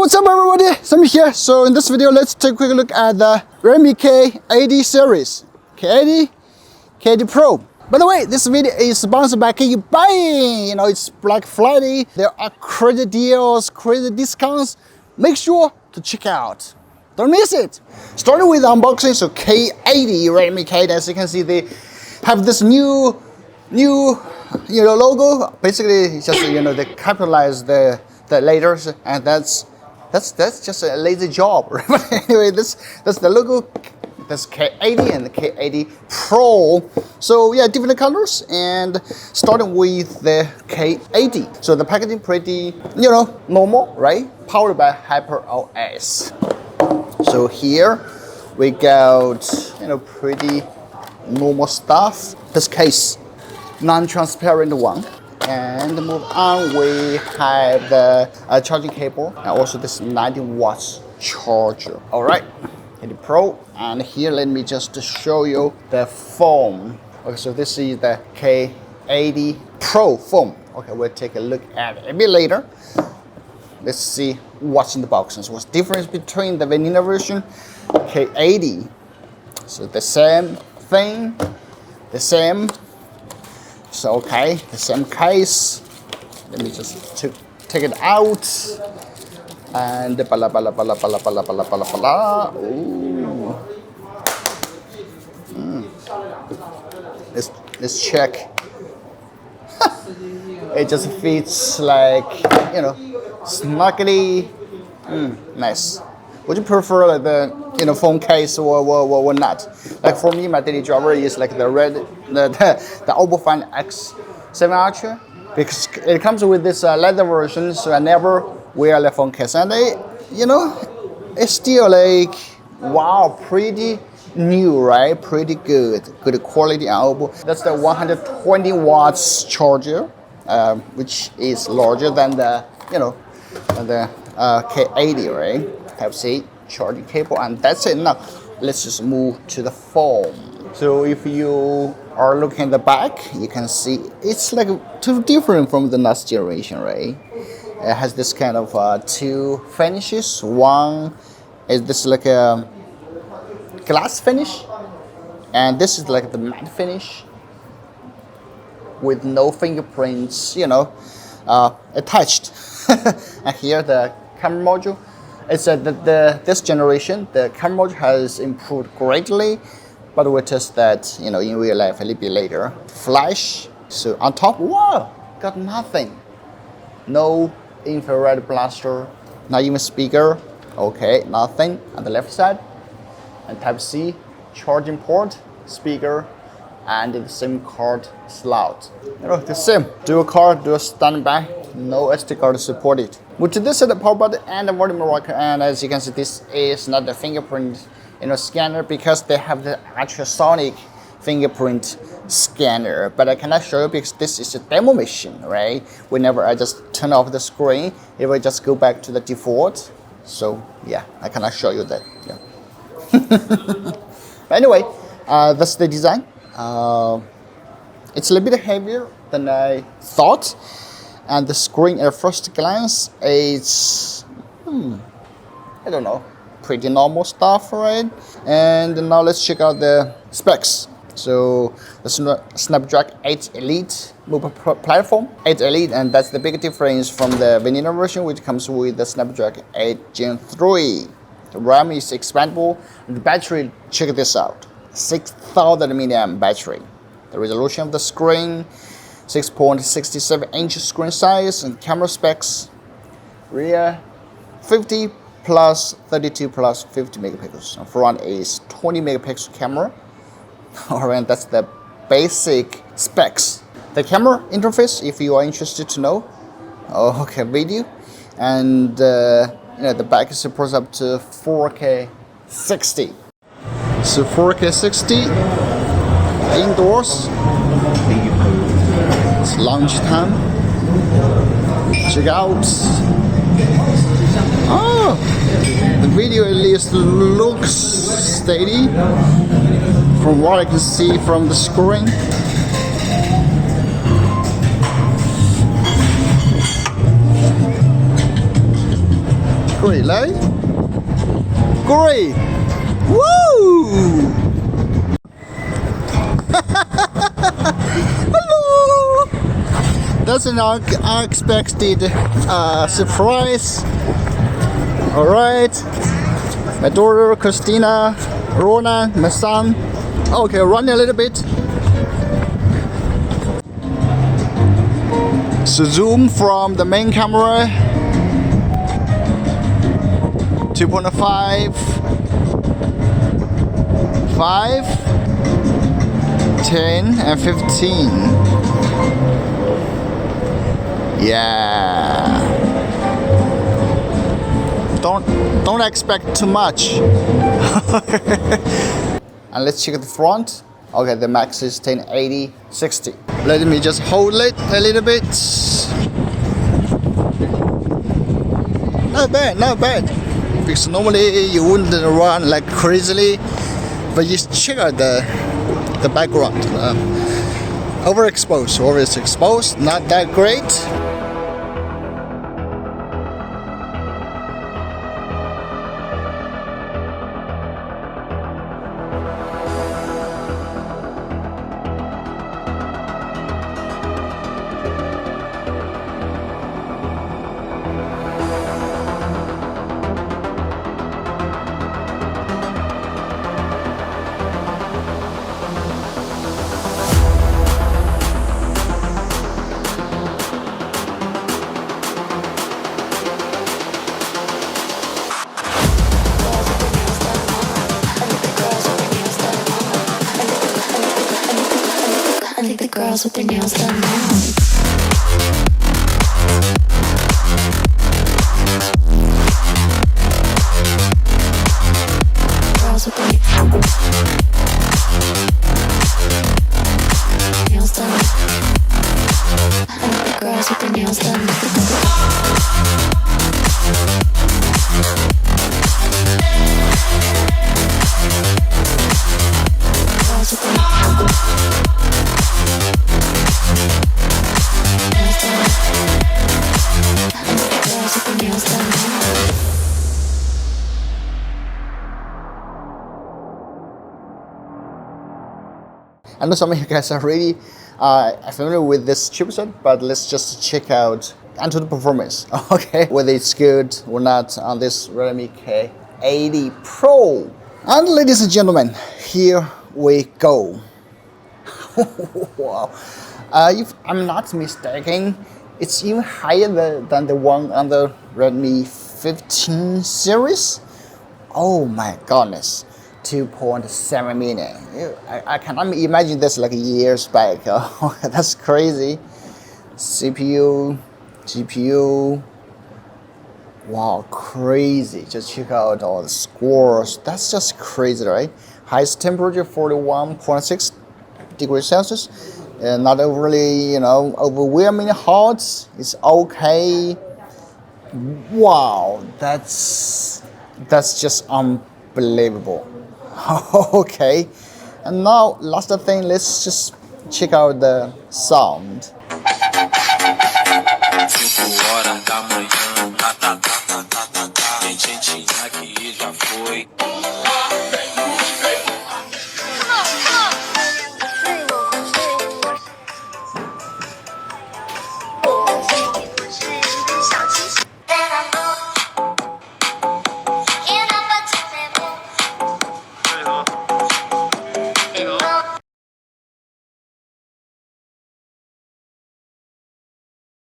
what's up everybody, Sami here. So in this video, let's take a quick look at the Redmi K80 series. K80 Pro. By the way, this video is sponsored by Keep Buying. You know, it's Black Friday. There are crazy deals, crazy discounts. Make sure to check out. Don't miss it. Starting with the unboxing, so K80, Redmi K80, as you can see, they have this new logo. Basically, it's just, they capitalize the letters, and that's just a lazy job. But anyway, that's the logo. That's K80 and the K80 Pro. So yeah, different colors, and starting with the K80. So the packaging pretty, normal, right? Powered by HyperOS. So here we got, pretty normal stuff. This case, non-transparent one. And move on, we have the charging cable and also this 90 watts charger. All right, K80 Pro. And here, let me just show you the phone. Okay, so this is the K80 Pro phone. Okay, we'll take a look at it a bit later. Let's see what's in the box and what's the difference between the vanilla version K80. So the same thing, the same. So okay, the same case. Let me just take it out. And ooh. Let's check. It just fits like, snugly. Nice. Would you prefer like the phone case or not? Like for me, my daily driver is like the Oppo Find X7 Ultra, because it comes with this leather version, so I never wear the phone case, and it's still like, wow, pretty new, right? Pretty good quality on Oppo. That's the 120 watts charger, which is larger than the K80, right? Type-C charging cable, and that's it. Now let's just move to the phone. So if you are looking at the back, you can see it's like too different from the last generation, right? It has this kind of two finishes. One is this like a glass finish, and this is like the matte finish with no fingerprints, attached. And here the camera module. It's this generation, the camera module has improved greatly, but we'll test that, in real life a little bit later. Flash, so on top, wow, got nothing. No infrared blaster, not even speaker. Okay, nothing on the left side. And Type-C charging port, speaker, and the SIM card slot. The same, dual card, dual standby, no SD card supported. With this is the power button and the volume rocker, and as you can see, this is not the fingerprint scanner, because they have the ultrasonic fingerprint scanner, but I cannot show you because this is a demo machine, right? Whenever I just turn off the screen, it will just go back to the default. So yeah, I cannot show you that. Yeah. But anyway, that's the design. It's a little bit heavier than I thought, and the screen at first glance is I don't know, pretty normal stuff, right? And now let's check out the specs. So the Snapdragon 8 Elite mobile platform, 8 Elite, and that's the big difference from the vanilla version, which comes with the Snapdragon 8 Gen 3. The RAM is expandable, and the battery, check this out, 6,000 mAh battery. The resolution of the screen, 6.67-inch screen size, and camera specs, rear 50 plus 32 plus 50 megapixels. And front is 20 megapixel camera. Alright, that's the basic specs. The camera interface, if you are interested to know, okay, video, and the back supports up to 4K 60. So 4K 60 indoors. It's launch time. Check out. Oh, the video at least looks steady from what I can see from the screen. great, right? Great! Woo! Hello! That's an unexpected surprise. Alright. My daughter, Christina, Rona, my son. Okay, run a little bit. So zoom from the main camera. 2.5, 5, 10, and 15. Yeah. Don't expect too much. And let's check the front. Okay, the max is 1080, 60. Let me just hold it a little bit. Not bad, not bad. Because normally you wouldn't run like crazily, but you check out the background. Overexposed, always exposed, not that great. I think the girls with their nails done now. Girls with their nails done. I think the girls with their nails done. Girls with their nails done now. I know some of you guys are really familiar with this chipset, but let's just check out Antutu performance, okay? Whether it's good or not on this Redmi K80 Pro. And ladies and gentlemen, here we go. Wow. If I'm not mistaken, it's even higher than the one on the Redmi 15 series. Oh my goodness. 2.7 million. I cannot imagine this like years back. Oh, that's crazy. CPU, GPU. Wow, crazy. Just check out all the scores. That's just crazy, right? Highest temperature 41.6 degrees Celsius. Not overly, overwhelming hot. It's okay. Wow, that's just unbelievable. Okay, and now last thing, let's just check out the sound.